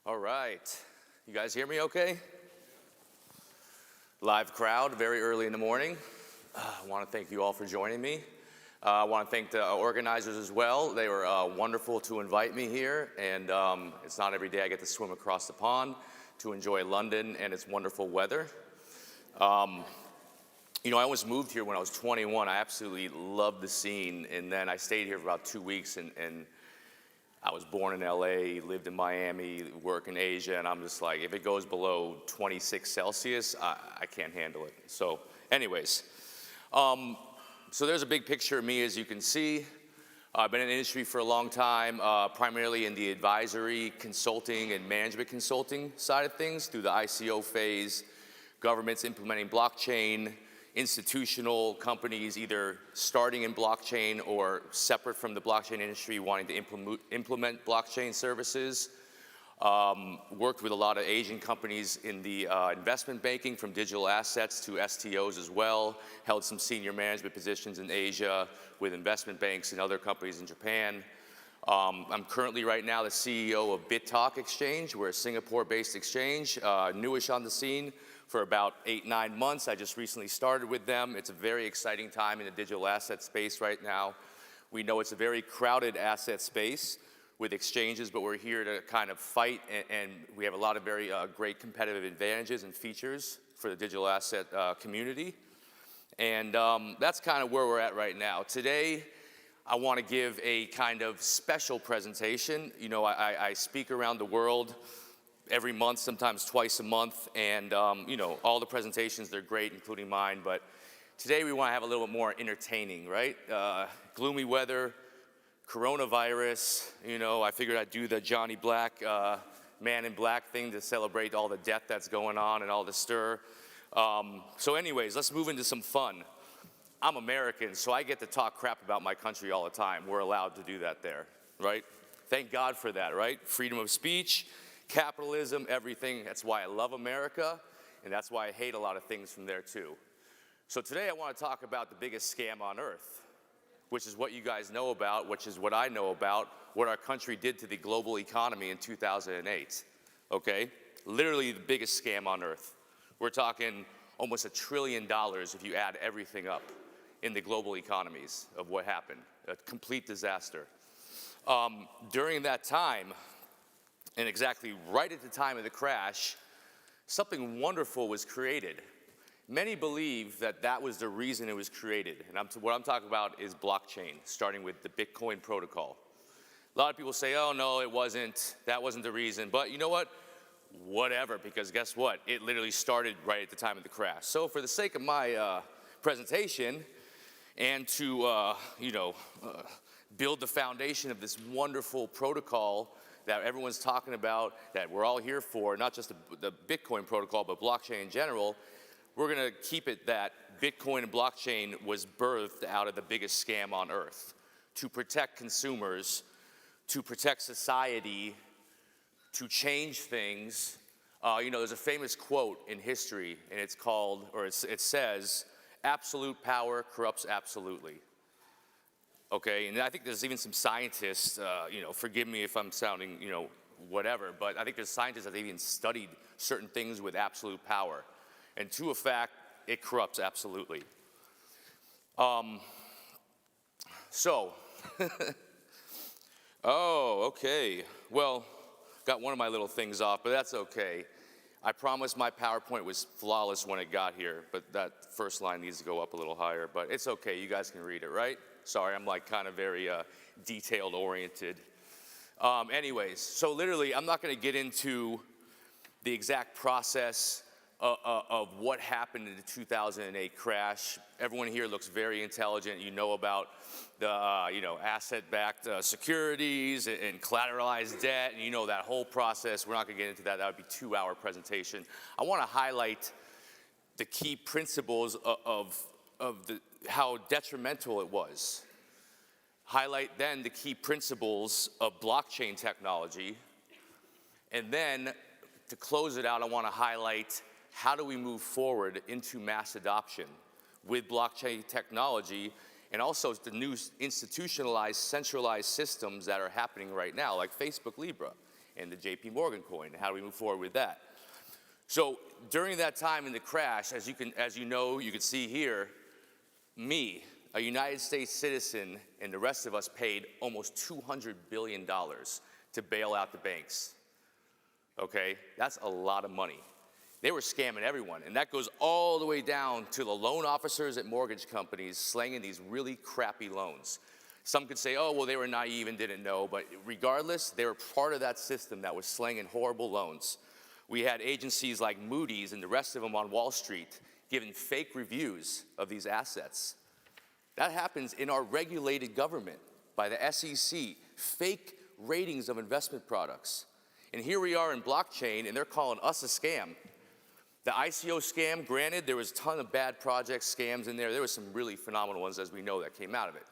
All right. You guys hear me okay? Live crowd, very early in the morning. I want to thank you all for joining me. I want to thank the organizers as well. They were wonderful to invite me here, and it's not every day I get to swim across the pond to enjoy London and its wonderful weather. You know, I almost moved here when I was 21. I absolutely loved the scene, and then I stayed here for about 2 weeks, and I was born in LA, lived in Miami, work in Asia, and I'm just like, if it goes below 26 Celsius, I can't handle it. So anyways, so there's a big picture of me, as you can see. I've been in the industry for a long time, primarily in the advisory, consulting, and management consulting side of things through the ICO phase, governments implementing blockchain, institutional companies either starting in blockchain or separate from the blockchain industry wanting to implement blockchain services. Worked with a lot of Asian companies in the investment banking, from digital assets to STOs as well. Held some senior management positions in Asia with investment banks and other companies in Japan. I'm currently right now the CEO of BitTalk Exchange. We're a Singapore-based exchange, newish on the scene for about 8-9 months. I just recently started with them. It's a very exciting time in the digital asset space right now. We know it's a very crowded asset space with exchanges, but we're here to kind of fight, and we have a lot of very great competitive advantages and features for the digital asset community. And that's kind of where we're at right now. Today, I want to give a kind of special presentation. You know, I speak around the world every month, sometimes twice a month, and you know, all the presentations, they're great, including mine, but today we want to have a little bit more entertaining, right? Gloomy weather, coronavirus, you know, I figured I'd do the Johnny Black, Man in Black thing to celebrate all the death that's going on and all the stir. So anyways, let's move into some fun. I'm American, so I get to talk crap about my country all the time. We're allowed to do that there, right? Thank God for that, right? Freedom of speech, capitalism, everything. That's why I love America, and that's why I hate a lot of things from there too. So today I want to talk about the biggest scam on earth, which is what you guys know about, which is what I know about, what our country did to the global economy in 2008, okay? Literally the biggest scam on earth. We're talking almost $1 trillion if you add everything up in the global economies of what happened, a complete disaster. During that time, and exactly right at the time of the crash, something wonderful was created. Many believe that that was the reason it was created. And what I'm talking about is blockchain, starting with the Bitcoin protocol. A lot of people say, oh no, it wasn't, that wasn't the reason. But you know what? Whatever, because guess what? It literally started right at the time of the crash. So for the sake of my presentation, and to build the foundation of this wonderful protocol that everyone's talking about, that we're all here for, not just the Bitcoin protocol, but blockchain in general, we're going to keep it that Bitcoin and blockchain was birthed out of the biggest scam on earth to protect consumers, to protect society, to change things. You know, there's a famous quote in history, and it's called, or it says, absolute power corrupts absolutely. Okay, and I think there's even some scientists, you know, forgive me if I'm sounding, you know, whatever, but I think there's scientists that have even studied certain things with absolute power. And to a fact, it corrupts absolutely. So, oh, okay. Well, got one of my little things off, but that's okay. I promised my PowerPoint was flawless when it got here, but that first line needs to go up a little higher, but it's okay, you guys can read it, right? Sorry, I'm like kind of very detailed oriented. Anyways, so literally, I'm not gonna get into the exact process of what happened in the 2008 crash. Everyone here looks very intelligent. You know about the asset-backed securities and collateralized debt, and you know that whole process. We're not gonna get into that. That would be a 2-hour presentation. I wanna highlight the key principles of how detrimental it was. Highlight then the key principles of blockchain technology. And then to close it out, I wanna highlight how do we move forward into mass adoption with blockchain technology, and also the new institutionalized, centralized systems that are happening right now, like Facebook Libra and the JP Morgan coin. How do we move forward with that? So during that time in the crash, as you know, you can see here, me, a United States citizen, and the rest of us paid almost $200 billion to bail out the banks. Okay, that's a lot of money. They were scamming everyone, and that goes all the way down to the loan officers at mortgage companies slanging these really crappy loans. Some could say, oh, well, they were naive and didn't know, but regardless, they were part of that system that was slanging horrible loans. We had agencies like Moody's and the rest of them on Wall Street giving fake reviews of these assets. That happens in our regulated government by the SEC, fake ratings of investment products. And here we are in blockchain, and they're calling us a scam. The ICO scam, granted, there was a ton of bad projects, scams in there. There were some really phenomenal ones, as we know, that came out of it.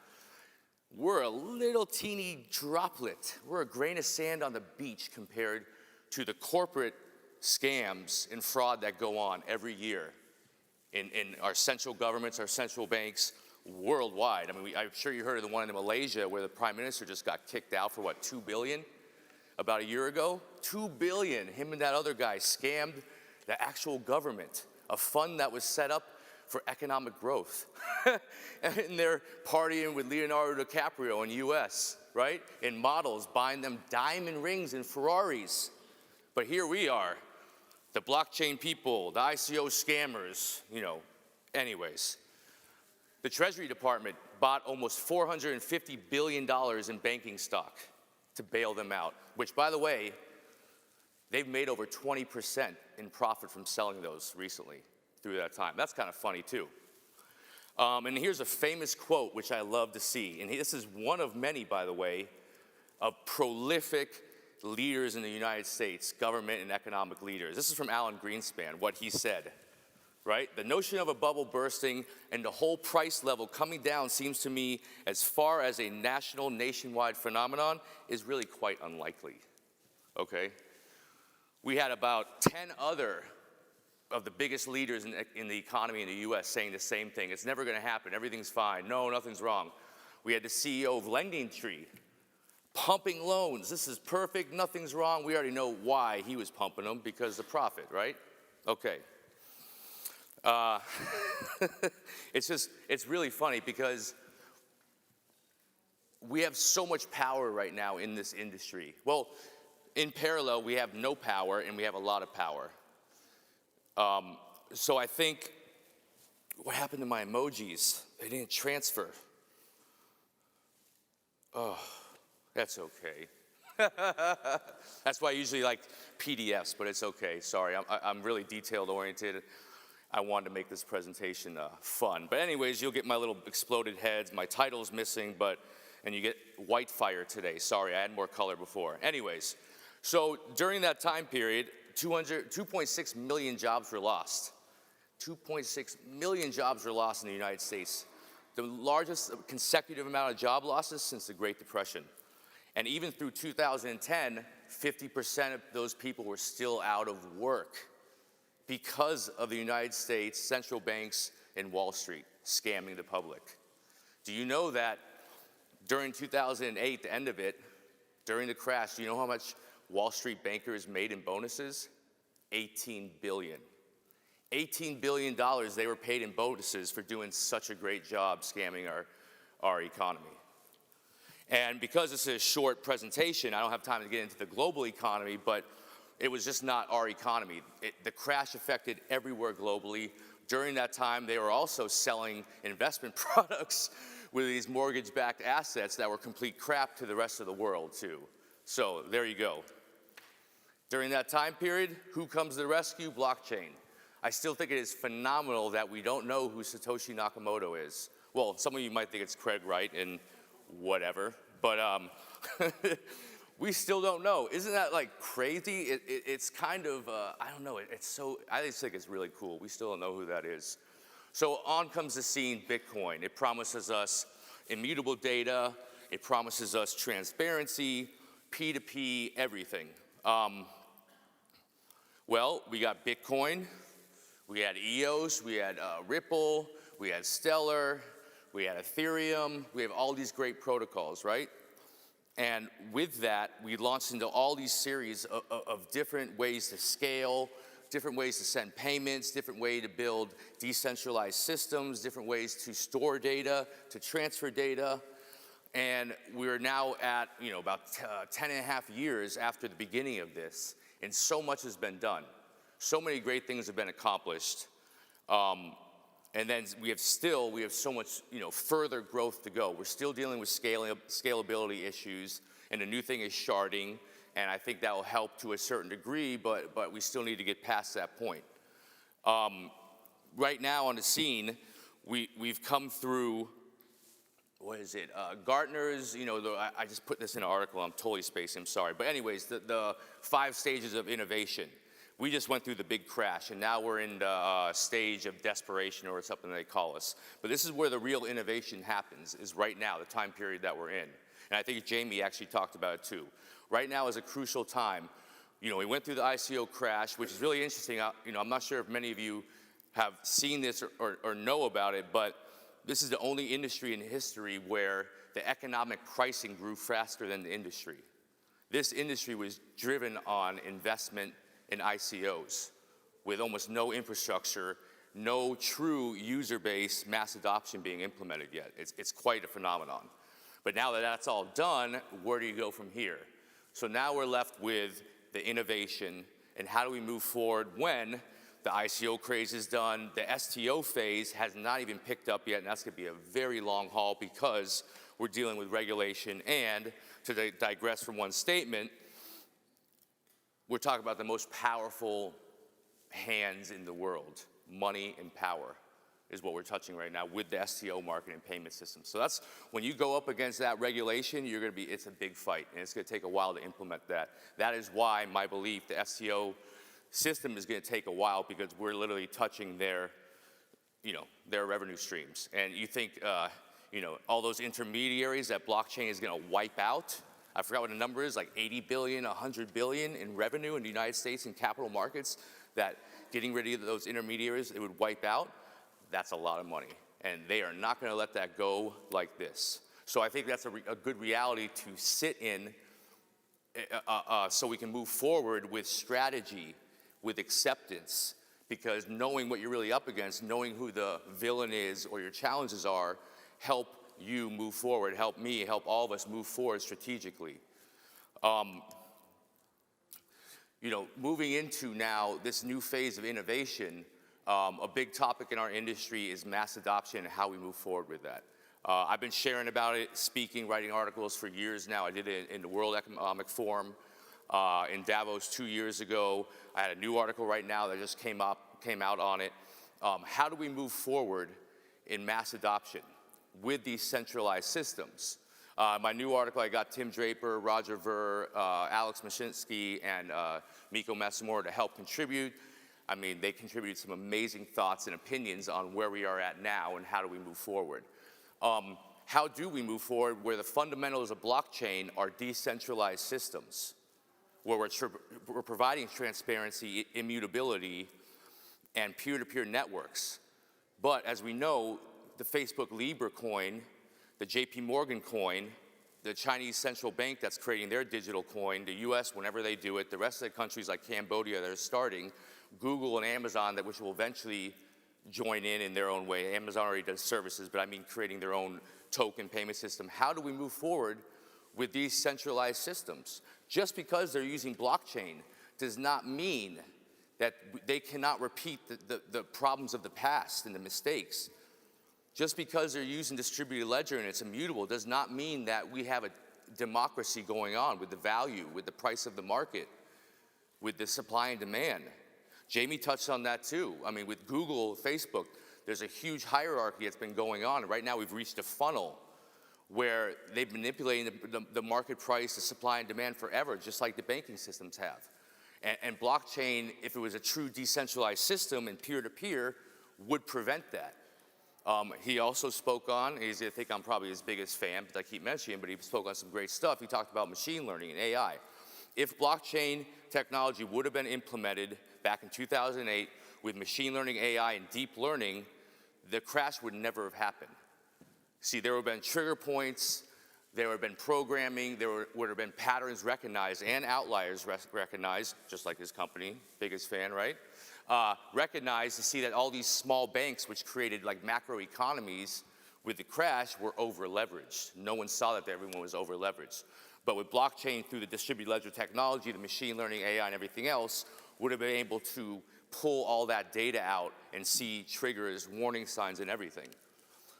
We're a little teeny droplet. We're a grain of sand on the beach compared to the corporate scams and fraud that go on every year in our central governments, our central banks, worldwide. I mean, I'm sure you heard of the one in Malaysia where the prime minister just got kicked out for, what, $2 billion? About a year ago? $2 billion. Him and that other guy scammed the actual government, a fund that was set up for economic growth. And they're partying with Leonardo DiCaprio in US, right? In models, buying them diamond rings and Ferraris. But here we are, the blockchain people, the ICO scammers, you know, anyways. The Treasury Department bought almost $450 billion in banking stock to bail them out, which, by the way, they've made over 20% in profit from selling those recently through that time. That's kind of funny, too. And here's a famous quote, which I love to see. And this is one of many, by the way, of prolific leaders in the United States, government and economic leaders. This is from Alan Greenspan, what he said, right? The notion of a bubble bursting and the whole price level coming down seems to me, as far as a nationwide phenomenon, is really quite unlikely, okay? We had about 10 other of the biggest leaders in the economy in the US saying the same thing. It's never gonna happen, everything's fine, no, nothing's wrong. We had the CEO of LendingTree pumping loans. This is perfect, nothing's wrong. We already know why he was pumping them, because of profit, right? Okay. It's really funny because we have so much power right now in this industry. Well, in parallel, we have no power and we have a lot of power. So I think, what happened to my emojis? They didn't transfer. Oh, that's okay. That's why I usually like PDFs, but it's okay, sorry. I'm really detailed oriented. I wanted to make this presentation fun. But anyways, you'll get my little exploded heads. My title's missing, and you get white fire today. Sorry, I had more color before. Anyways, so during that time period, 2.6 million jobs were lost. 2.6 million jobs were lost in the United States. The largest consecutive amount of job losses since the Great Depression. And even through 2010, 50% of those people were still out of work because of the United States central banks and Wall Street scamming the public. Do you know that during 2008, the end of it, during the crash, do you know how much Wall Street bankers made in bonuses? $18 billion. $18 billion they were paid in bonuses for doing such a great job scamming our economy. And because this is a short presentation, I don't have time to get into the global economy, but it was just not our economy. The crash affected everywhere globally. During that time, they were also selling investment products with these mortgage-backed assets that were complete crap to the rest of the world, too. So there you go. During that time period, who comes to the rescue? Blockchain. I still think it is phenomenal that we don't know who Satoshi Nakamoto is. Well, some of you might think it's Craig Wright and whatever, but we still don't know. Isn't that like crazy? It's kind of, I don't know, I just think it's really cool. We still don't know who that is. So on comes the scene, Bitcoin. It promises us immutable data. It promises us transparency, P2P, everything. Well, we got Bitcoin, we had EOS, we had Ripple, we had Stellar, we had Ethereum, we have all these great protocols, right? And with that, we launched into all these series of different ways to scale, different ways to send payments, different way to build decentralized systems, different ways to store data, to transfer data. And we're now at, about 10 and a half years after the beginning of this, and so much has been done. So many great things have been accomplished. And then we have so much, further growth to go. We're still dealing with scalability issues, and the new thing is sharding, and I think that will help to a certain degree, but we still need to get past that point. Right now on the scene, we've come through, Gartner's, I just put this in an article, I'm totally spacing, I'm sorry. But anyways, the 5 stages of innovation. We just went through the big crash, and now we're in the stage of desperation, or something they call us. But this is where the real innovation happens, is right now, the time period that we're in. And I think Jamie actually talked about it too. Right now is a crucial time. We went through the ICO crash, which is really interesting. I'm not sure if many of you have seen this or know about it, but this is the only industry in history where the economic pricing grew faster than the industry. This industry was driven on investment in ICOs with almost no infrastructure, no true user base mass adoption being implemented yet. It's quite a phenomenon. But now that that's all done, where do you go from here? So now we're left with the innovation, and how do we move forward when the ICO craze is done, the STO phase has not even picked up yet, and that's gonna be a very long haul because we're dealing with regulation. And to digress from one statement, we're talking about the most powerful hands in the world. Money and power is what we're touching right now with the STO market and payment system. So that's, when you go up against that regulation, it's a big fight, and it's gonna take a while to implement that. That is why my belief, the STO system is gonna take a while, because we're literally touching their revenue streams. And you think, all those intermediaries that blockchain is gonna wipe out, I forgot what the number is, like 80 billion, 100 billion in revenue in the United States in capital markets, that getting rid of those intermediaries, it would wipe out. That's a lot of money. And they are not gonna let that go like this. So I think that's a good reality to sit in so we can move forward with strategy, with acceptance, because knowing what you're really up against, knowing who the villain is or your challenges are, help you move forward, help me, help all of us move forward strategically. Moving into now this new phase of innovation, a big topic in our industry is mass adoption and how we move forward with that. I've been sharing about it, speaking, writing articles for years now. I did it in the World Economic Forum in Davos 2 years ago. I had a new article right now that just came out on it. How do we move forward in mass adoption with these centralized systems? My new article, I got Tim Draper, Roger Ver, Alex Mashinsky, and Miko Masamura to help contribute. I mean, they contributed some amazing thoughts and opinions on where we are at now and how do we move forward. How do we move forward where the fundamentals of blockchain are decentralized systems, where we're providing transparency, immutability, and peer-to-peer networks. But as we know, the Facebook Libra coin, the JP Morgan coin, the Chinese central bank that's creating their digital coin, the US, whenever they do it, the rest of the countries like Cambodia that are starting, Google and Amazon, which will eventually join in their own way. Amazon already does services, but I mean creating their own token payment system. How do we move forward with these centralized systems? Just because they're using blockchain does not mean that they cannot repeat the problems of the past and the mistakes. Just because they're using distributed ledger and it's immutable does not mean that we have a democracy going on with the value, with the price of the market, with the supply and demand. Jamie touched on that too. I mean, with Google, Facebook, there's a huge hierarchy that's been going on. Right now we've reached a funnel where they've been manipulating the market price, the supply and demand forever, just like the banking systems have. And blockchain, if it was a true decentralized system and peer-to-peer, would prevent that. He also spoke on, I think I'm probably his biggest fan, but I keep mentioning him, but he spoke on some great stuff. He talked about machine learning and AI. If blockchain technology would have been implemented back in 2008 with machine learning, AI, and deep learning, the crash would never have happened. See, there would have been trigger points, There would have been programming, there would have been patterns recognized and outliers recognized, just like this company, biggest fan, right? Recognized to see that all these small banks, which created like macro economies with the crash, were over leveraged. No one saw that everyone was over leveraged. But with blockchain, through the distributed ledger technology, the machine learning, AI, and everything else, would have been able to pull all that data out and see triggers, warning signs, and everything.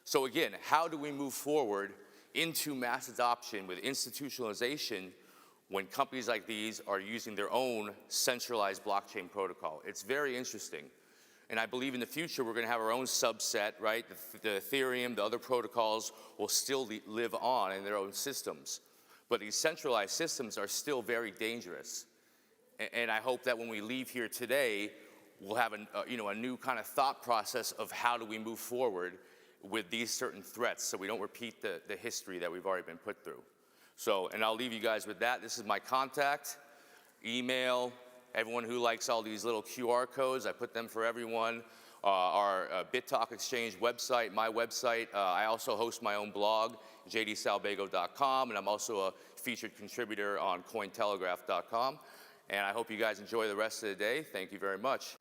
So again, how do we move forward into mass adoption with institutionalization when companies like these are using their own centralized blockchain protocol? It's very interesting. And I believe in the future we're going to have our own subset, right? The Ethereum, the other protocols will still live on in their own systems. But these centralized systems are still very dangerous. And I hope that when we leave here today, we'll have a new kind of thought process of how do we move forward with these certain threats so we don't repeat the history that we've already been put through. So, and I'll leave you guys with that. This is my contact, email, everyone who likes all these little QR codes, I put them for everyone. Our BitTalk Exchange website, my website. I also host my own blog, jdsalbego.com, and I'm also a featured contributor on cointelegraph.com. And I hope you guys enjoy the rest of the day. Thank you very much.